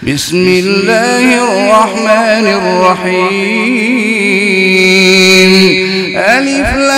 بسم الله الرحمن الرحيم. ألف لام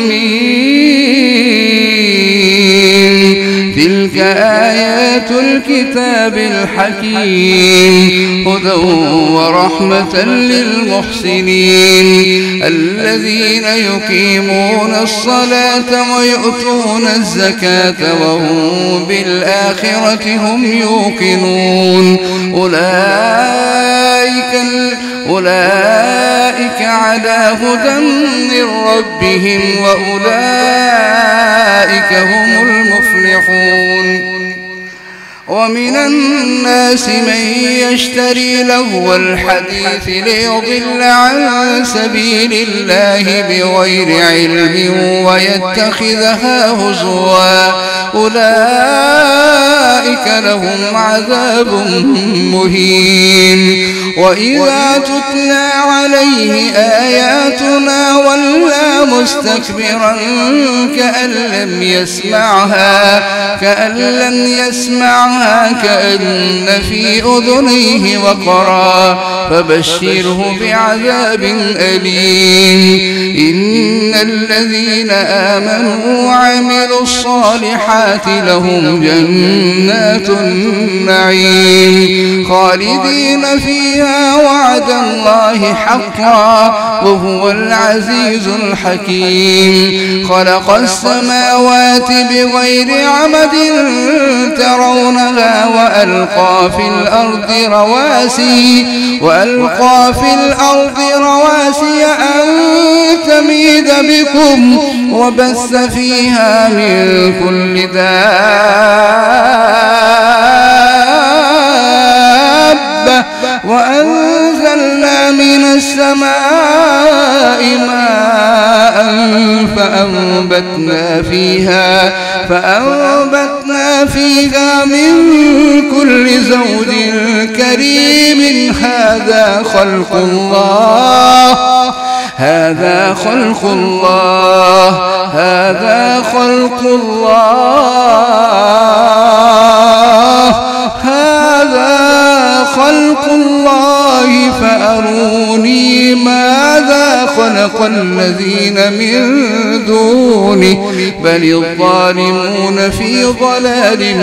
ميم. تلك آيات الكتاب الحكيم، هدى ورحمة للمحسنين الذين يقيمون الصلاة ويؤتون الزكاة وهم بالآخرة هم يوقنون. أولئك على هدى من ربهم وأولئك هم المفلحون. ومن الناس من يشتري لهو الحديث ليضل عن سبيل الله بغير علم ويتخذها هزوا، أولئك لهم عذاب مهين. وإذا تتلى عليه آياتنا ولى مستكبرا كأن لم يسمعها كأن في أذنيه وقرا، فبشره بعذاب أليم. إن الذين آمنوا وعملوا الصالحات لهم جنات النعيم خالدين فيها وعد الله حقا وهو العزيز الحكيم. خلق السماوات بغير عمد ترونها وألقى في الأرض رواسي أن تميد بكم وبث فيها من كل دابة وأنزلنا من السماء ماء فأنبتنا فيها من كل زوج كريم. هذا خلق الله فأروني ماذا خلق الذين من دونه بل الظالمون في ضلال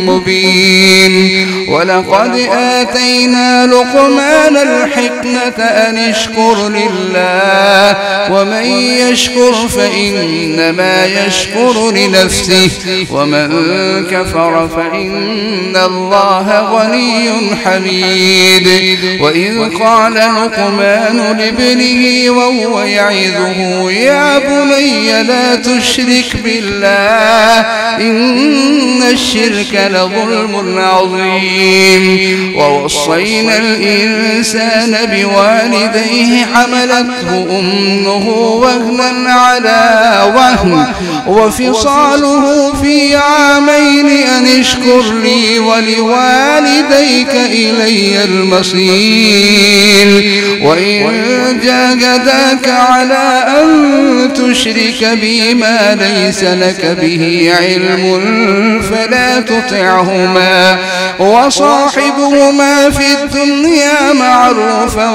مبين. ولقد آتينا لقمان الحكمة أن اشكر لله ومن يشكر فإنما يشكر لنفسه ومن كفر فإن الله غني حميد. وإذ قال لقمان لابنه وهو يعظه يا بني لا تشرك بالله إن الشرك لظلم عظيم. ووصينا الإنسان بوالديه حملته أمه وهنا على وهن وفصاله في عامين أن اشكر لي ولوالديك إلي المصير. وإن جاهداك على أن تشرك بي ما ليس لك به علم فلا تطعهما وصاحبهما في الدنيا معروفا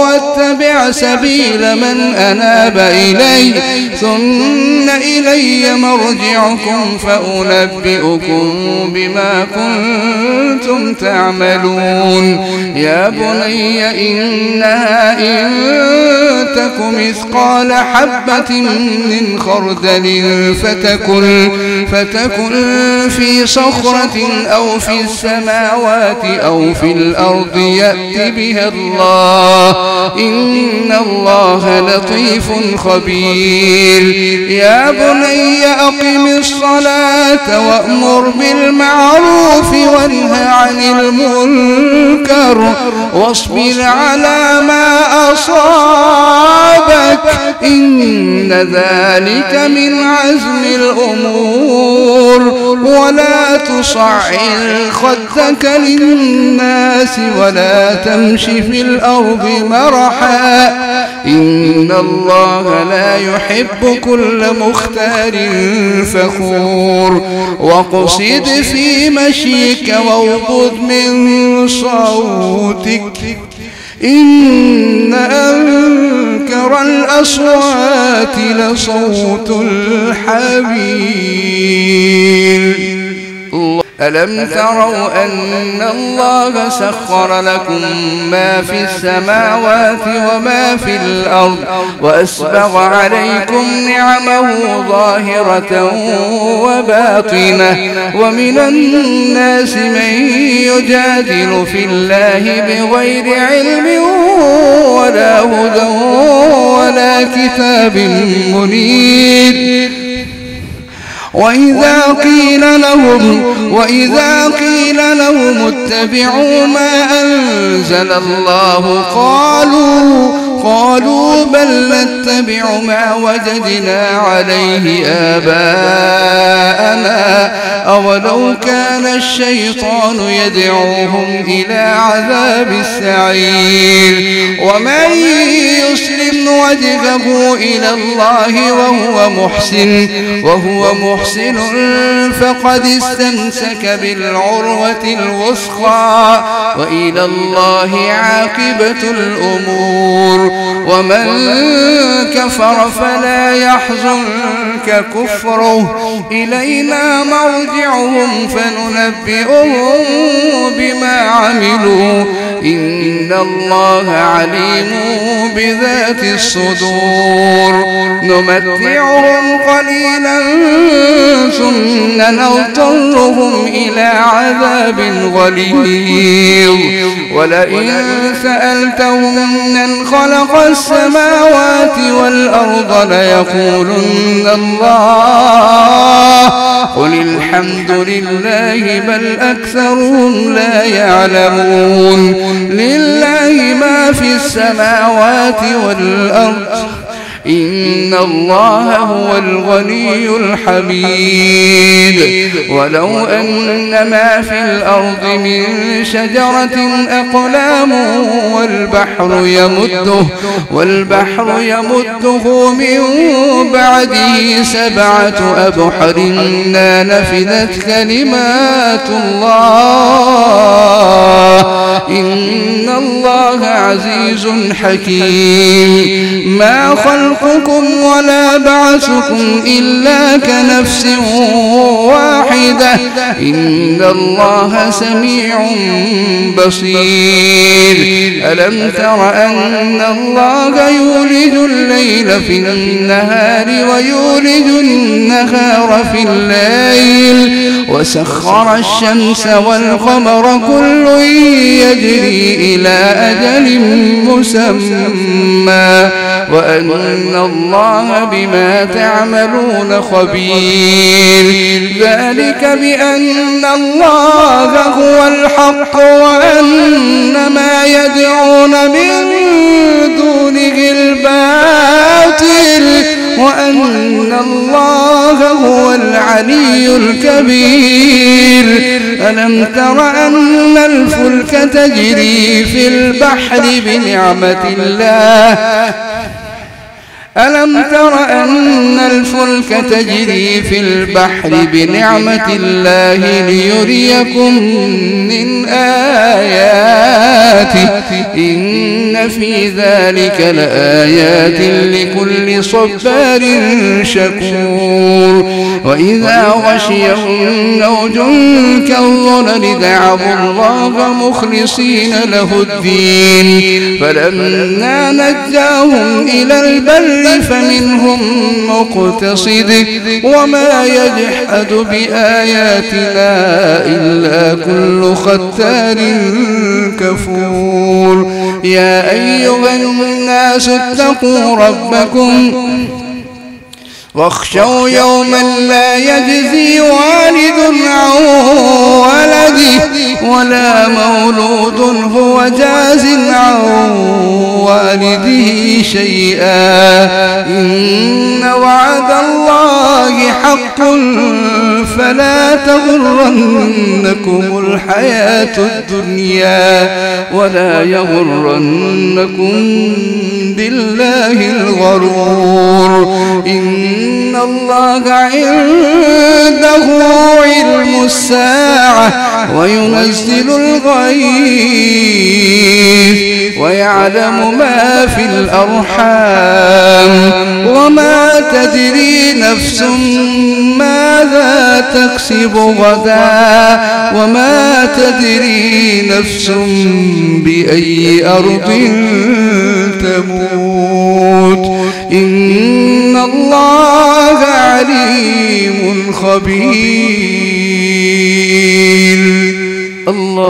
واتبع سبيل من أناب إلي ثم إلي مرجعكم فأنبئكم بما كنتم تعملون. يا بني إنها إن تك مثقال حبة من خردل فتكن في صخرة أو في السماوات أو في الأرض يأت بها الله إن الله لطيف خبير. يا بني أقم الصلاة وأمر بالمعروف وانه عن المنكر واصبر على ما أصابك إن ذلك من عزم الأمور. ولا تصعر خدك للناس ولا تمش في الأرض مرحا إن الله لا يحب كل مختال فخور واقصد في مشيك واغضض من صوتك إن أنكر الأصوات لصوت الحمير. ألم تروا أن الله سخر لكم ما في السماوات وما في الأرض وأسبغ عليكم نعمه ظاهرة وباطنة ومن الناس من يجادل في الله بغير علم ولا هدى ولا كتاب منير. وإذا قيل لهم اتبعوا ما أنزل الله قالوا بل نتبع ما وجدنا عليه آباءنا أولو كان الشيطان يدعوهم إلى عذاب السعير. ومن يسلم وجهه إلى الله وهو محسن فقد استمسك بالعروة الوثقى وإلى الله عاقبة الأمور. ومن كفر فلا يحزنك كفره إلينا مرجعهم فننبئهم بما عملوا إن الله عليم بذات الصدور. نمتعهم قليلا ثم نضطرهم إلى عذاب غليظ. ولئن سألتهم من خلق السماوات والأرض ليقولن الله قل الحمد لله بل أكثرهم لا يعلمون. لله ما في السماوات والأرض إن الله هو الغني الحميد. ولو أن ما في الأرض من شجرة أقلام والبحر يمده من بعده 7 أبحر ما نفذت كلمات الله إن الله عزيز حكيم. ما خلقكم ولا بعثكم إلا كنفس واحدة إن الله سميع بصير. ألم تر أن الله يولج الليل في النهار ويولج النهار في الليل وسخر الشمس والقمر كل يجري إلى أجل مسمى وأن الله بما تعملون خبير. ذلك بأن الله هو الحق وأن ما يدعون من دونه الباطل وأن الله هو العلي الكبير. ألم تر أن الفلك تجري في البحر بنعمة الله ألم تر أن الفلك تجري في البحر بنعمة الله ليريكم من آياته إن في ذلك لآيات لكل صبار شكور. وإذا غشيهم موج كالظلل دعوا الله مخلصين له الدين فلما نجاهم إلى البر فمنهم مقتصد وما يجحد بآياتنا إلا كل ختار كفور. يا أيها الناس اتقوا ربكم واخشوا يوما لا يجزي والد عن ولده ولا مولود هو جاز عن والده شيئا إن وعد الله حق فلا تغرنكم الحياة الدنيا ولا يغرنكم بالله الغرور إن الله عنده علم الساعة وينزل الغيث ويعلم ما في الأرحام وما تدري نفس ماذا تكسب غدا وما تدري نفس بأي أرض تموت إن الله عليم خبير. الله